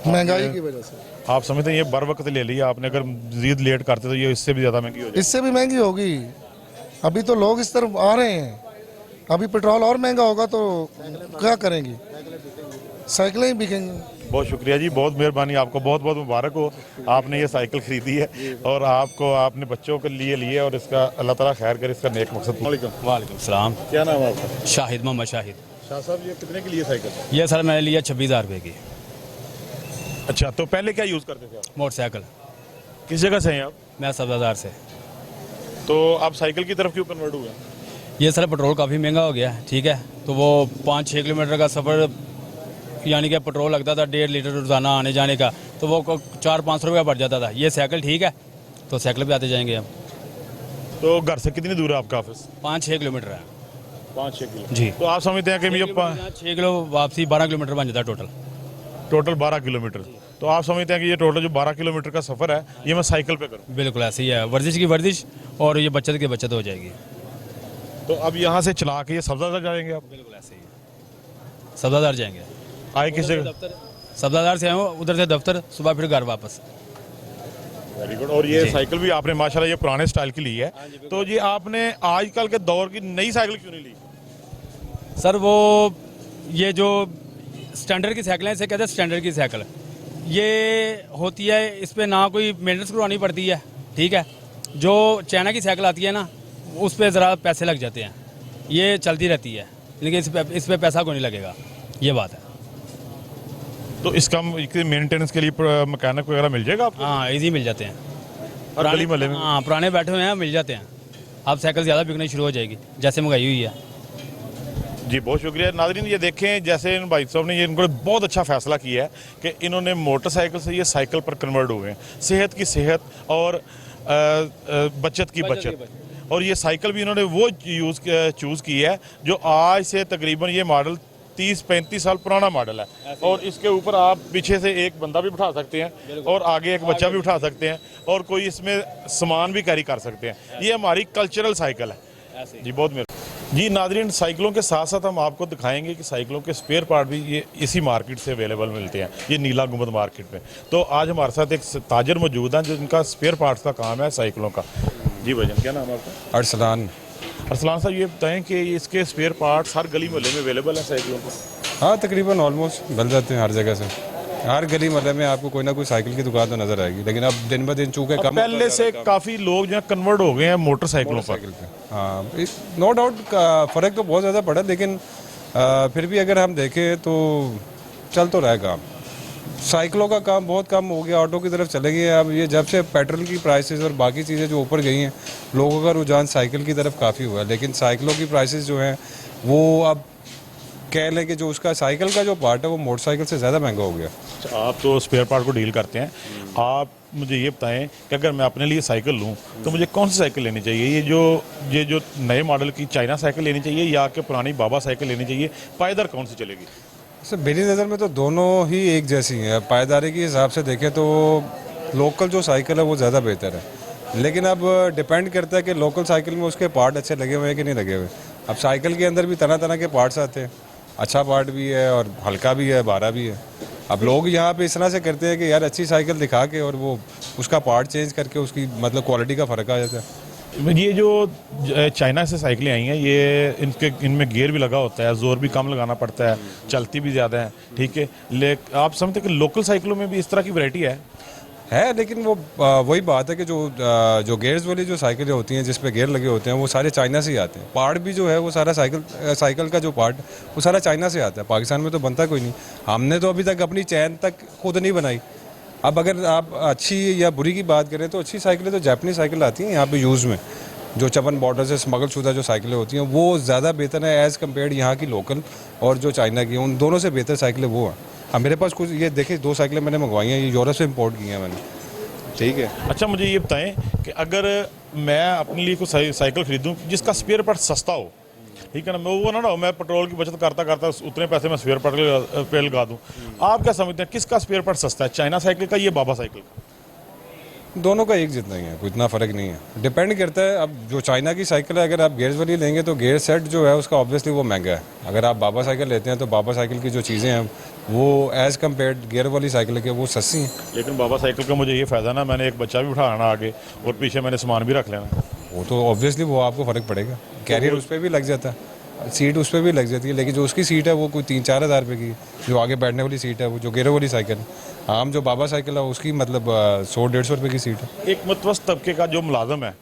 महंगाई की वजह से। आप समझते हैं ये बर वक्त ले लिया आपने, अगर मजीद लेट करते तो ये इससे भी ज़्यादा महंगी हो जाए? इससे भी महंगी होगी। अभी तो लोग इस तरफ आ रहे हैं, अभी पेट्रोल और महंगा होगा तो क्या करेंगी, साइकिलें ही बिकेंगी। बहुत शुक्रिया जी, बहुत मेहरबानी, आपको बहुत बहुत मुबारक हो, आपने ये साइकिल ख़रीदी है और आपको आपने बच्चों के लिए लिए और इसका अल्लाह ताला खैर करे, इसका नेक मकसद। वालेकुम सलाम। क्या नाम है आपका? शाहिद, मोहम्मद शाहिद। शाह साहब ये कितने की लिए साइकिल? ये सर मैंने लिया 26,000 रुपये की। अच्छा, तो पहले क्या यूज़ करते थे आप? मोटरसाइकिल। किस जगह से हैं आप? मैं सब्ज़ादार से। तो आप साइकिल की तरफ क्यों कन्वर्ट हुए? ये सर पेट्रोल काफ़ी महंगा हो गया है, ठीक है, तो वो 5-6 किलोमीटर का सफ़र, यानी कि पेट्रोल लगता था 1.5 लीटर रोज़ाना आने जाने का, तो वो 400-500 रुपया बढ़ जाता था। ये साइकिल ठीक है, तो साइकिल पे आते जाएंगे हम। तो घर से कितनी दूर है आपका ऑफिस? 5-6 किलोमीटर है। 5-6 किलो जी। तो आप समझते हैं कि ये 6 किलो वापसी 12 किलोमीटर बन जाता है टोटल 12 किलोमीटर। तो आप समझते हैं कि ये टोटल जो 12 किलोमीटर का सफ़र है ये मैं साइकिल पे करूँ? बिल्कुल ऐसे ही है, वर्जिश की वर्जिश और ये बचत की बचत हो जाएगी। तो अब यहाँ से चला के ये सब्जादार जाएंगे आप? बिल्कुल ऐसे ही है, सब्जादार जाएंगे। आए किस जगह? दफ्तर सब्जादार से आए हो, उधर से दफ्तर, सुबह फिर घर वापस। Very good. और ये साइकिल भी आपने माशाल्लाह ये पुराने स्टाइल की ली है, तो ये आपने आजकल के दौर की नई साइकिल क्यों नहीं ली? सर वो ये जो स्टैंडर्ड की साइकिल है, इसे कहते हैं स्टैंडर्ड की साइकिल, ये होती है, इस पर ना कोई मेंटेनेंस करवानी पड़ती है, ठीक है। जो चाइना की साइकिल आती है ना, उस पर ज़रा पैसे लग जाते हैं, ये चलती रहती है, लेकिन इस पे पैसा कोई नहीं लगेगा, ये बात है। तो इसका मेंटेनेंस के लिए मैकेनिक वगैरह मिल जाएगा आपको? हाँ, इजी मिल जाते हैं, और गली मोहल्ले में? हाँ, पुराने बैठे हुए हैं, मिल जाते हैं। अब साइकिल ज़्यादा बिकनी शुरू हो जाएगी जैसे महंगाई हुई है। जी बहुत शुक्रिया। नाज़रीन ये देखें, जैसे इन भाई साहब ने ये इनको बहुत अच्छा फैसला किया है कि इन्होंने मोटरसाइकिल से ये साइकिल पर कन्वर्ट हुए हैं। सेहत की सेहत और बचत की बचत। और ये साइकिल भी इन्होंने वो चूज़ की है जो आज से तकरीबन ये मॉडल 30-35 साल पुराना मॉडल है। और इसके ऊपर आप पीछे से एक बंदा भी बिठा सकते हैं और आगे एक बच्चा भी उठा सकते हैं और कोई इसमें सामान भी कैरी कर सकते हैं। ये हमारी कल्चरल साइकिल है। जी बहुत मेहरबानी। जी नाज़रीन, साइकिलों के साथ साथ हम आपको दिखाएंगे कि साइकिलों के स्पेयर पार्ट भी ये इसी मार्केट से अवेलेबल मिलते हैं, ये नीला गुंबद मार्केट में। तो आज हमारे साथ एक ताजर मौजूद हैं जिनका स्पेयर पार्ट्स का काम है साइकिलों का। जी भाईजान, क्या नाम है आपका? अरसलान। अरसलान साहब, ये बताएं कि इसके स्पेयर पार्ट्स हर गली मोहल्ले में अवेलेबल हैं साइकिलों को? हाँ, तकरीबन ऑलमोस्ट मिल जाते हैं हर जगह से। हर गली मोहल्ले में आपको कोई ना कोई साइकिल की दुकान तो नजर आएगी, लेकिन अब दिन ब दिन चूँकि कम पहले से काफ़ी लोग जो कन्वर्ट हो गए हैं मोटरसाइकिलों पर। हाँ, नो डाउट फ़र्क तो बहुत ज़्यादा पड़ा, लेकिन फिर भी अगर हम देखें तो चल तो रहा है काम। साइकिलों का काम बहुत कम हो गया, ऑटो की तरफ चले गए। अब ये जब से पेट्रोल की प्राइसेस और बाकी चीज़ें जो ऊपर गई हैं, लोगों का रुझान साइकिल की तरफ काफ़ी हुआ है। लेकिन साइकिलों की प्राइसेस जो हैं वो अब कह लें कि जो उसका साइकिल का जो पार्ट है वो मोटरसाइकिल से ज़्यादा महंगा हो गया। आप तो स्पेयर पार्ट को डील करते हैं, आप मुझे ये बताएं कि अगर मैं अपने लिए साइकिल लूं तो मुझे कौन सी साइकिल लेनी चाहिए? ये जो नए मॉडल की चाइना साइकिल लेनी चाहिए या कि पुरानी बाबा साइकिल लेनी चाहिए? पायदार कौन सी चलेगी? सर मेरी नज़र में तो दोनों ही एक जैसी हैं। पायदारी के हिसाब से देखें तो लोकल जो साइकिल है वो ज़्यादा बेहतर है, लेकिन अब डिपेंड करता है कि लोकल साइकिल में उसके पार्ट अच्छे लगे हुए हैं कि नहीं लगे हुए। अब साइकिल के अंदर भी तरह तरह के पार्ट्स आते हैं, अच्छा पार्ट भी है और हल्का भी है, भारा भी है। अब लोग यहाँ पे इस तरह से करते हैं कि यार अच्छी साइकिल दिखा के और वो उसका पार्ट चेंज करके उसकी मतलब क्वालिटी का फ़र्क आ जाता है। ये जो चाइना से साइकिलें आई हैं, ये इनमें गियर भी लगा होता है, जोर भी कम लगाना पड़ता है, चलती भी ज़्यादा है, ठीक है। लेकिन आप समझते हैं कि लोकल साइकिलों में भी इस तरह की वैरायटी है, लेकिन वो वही बात है कि जो गेयर्स वाली जो साइकिलें होती हैं जिस पे गेयर लगे होते हैं वो सारे चाइना से ही आते हैं। पार्ट भी जो है वो सारा साइकिल का जो पार्ट वो सारा चाइना से आता है, पाकिस्तान में तो बनता कोई नहीं। हमने तो अभी तक अपनी चैन तक खुद नहीं बनाई। अब अगर आप अच्छी या बुरी की बात करें तो अच्छी साइकिलें तो जापानी साइकिल आती हैं यहाँ पे यूज़ में, जो चपन बॉर्डर से स्मगल शुदा जो साइकिलें होती हैं वो ज़्यादा बेहतर है एज़ कम्पेयर यहाँ की लोकल और जो चाइना की, उन दोनों से बेहतर साइकिलें वो हैं। अब मेरे पास कुछ ये देखिए 2 साइकिलें मैंने मंगवाई हैं, ये यूरोप से इम्पोर्ट की हैं मैंने, ठीक है। अच्छा मुझे ये बताएं कि अगर मैं अपने लिए कोई साइकिल खरीदूं जिसका स्पेयर पार्ट सस्ता हो, ठीक है ना, मैं वो ना हो मैं पेट्रोल की बचत करता करता उतने पैसे मैं स्पेयर पार्ट पे लगा दूं। आप क्या समझते हैं किसका स्पेयर पार्ट सस्ता है, चाइना साइकिल का या बाबा साइकिल का? दोनों का एक जितना ही है, कोई इतना फ़र्क नहीं है। डिपेंड करता है, अब जो चाइना की साइकिल है अगर आप गेयर्स वाली लेंगे तो गेयर सेट जो है उसका ऑब्वियसली वो महंगा है। अगर आप बाबा साइकिल लेते हैं तो बाबा साइकिल की जो चीज़ें हैं वो एज़ कम्पेयर गेयर वाली साइकिल के वो सस्ती हैं। लेकिन बाबा साइकिल का मुझे ये फ़ायदा ना, मैंने एक बच्चा भी उठाना आगे और पीछे मैंने सामान भी रख लेना, वो तो ऑब्वियसली वो आपको फ़र्क पड़ेगा। कैरियर उस पर भी लग जाता है, सीट उस पर भी लग जाती है, लेकिन जो उसकी सीट है वो कोई 3-4 हज़ार रुपये की, जो आगे बैठने वाली सीट है वो जो गेयर वाली साइकिल है। आम जो बाबा साइकिल है उसकी मतलब 100-150 रुपये की सीट है। एक मतवस्त तबके का जो मुलाजम है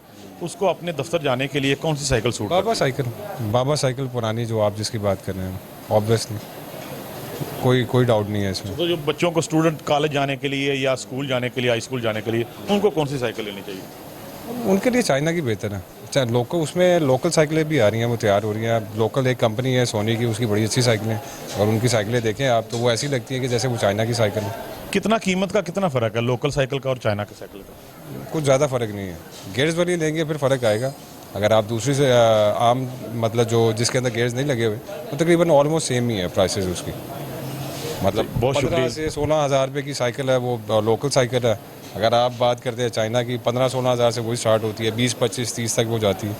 उसको अपने दफ्तर जाने के लिए कौन सी साइकिल सूट? बाबा साइकिल पुरानी जो आप जिसकी बात कर रहे हैं, ऑब्वियसली कोई डाउट नहीं है इसमें। तो जो बच्चों को स्टूडेंट कॉलेज जाने के लिए या स्कूल जाने के लिए, हाई स्कूल जाने के लिए, उनको कौन सी साइकिल लेनी चाहिए? उनके लिए चाइना की बेहतर है। चाहे लोकल, उसमें लोकल साइकिलें भी आ रही हैं, वो तैयार हो रही हैं। अब लोकल एक कंपनी है सोनी की, उसकी बड़ी अच्छी साइकिलें, और उनकी साइकिलें देखें आप तो वो ऐसी लगती है कि जैसे वो चाइना की साइकिल है। कितना कीमत का कितना फ़र्क है लोकल साइकिल का और चाइना की साइकिल का? कुछ ज़्यादा फ़र्क नहीं है। गेयर्स वाली लेंगे फिर फ़र्क आएगा। अगर आप दूसरी से आम मतलब जो जिसके अंदर गेयर्स नहीं लगे हुए तो तकरीबन ऑलमोस्ट सेम ही है प्राइसेस उसकी। मतलब बहुत 15 से 16 हज़ार रुपये की साइकिल है वो लोकल साइकिल है। अगर आप बात करते हैं चाइना की 15-16 हज़ार से वही स्टार्ट होती है, 20-25-30 तक वो जाती है।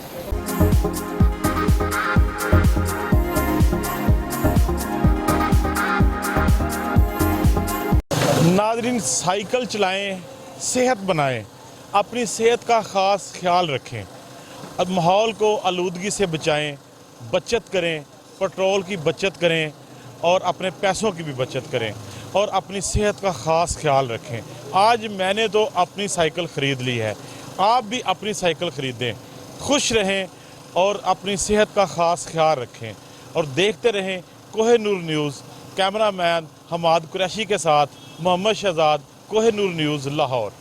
नाज़रीन, साइकिल चलाएं, सेहत बनाएं, अपनी सेहत का ख़ास ख्याल रखें, अब माहौल को आलूदगी से बचाएं, बचत करें, पेट्रोल की बचत करें और अपने पैसों की भी बचत करें और अपनी सेहत का ख़ास ख्याल रखें। आज मैंने तो अपनी साइकिल ख़रीद ली है, आप भी अपनी साइकिल ख़रीदें, खुश रहें और अपनी सेहत का ख़ास ख्याल रखें और देखते रहें कोहिनूर न्यूज़। कैमरामैन हमाद कुरैशी के साथ मोहम्मद शहजाद, कोहिनूर न्यूज़, लाहौर।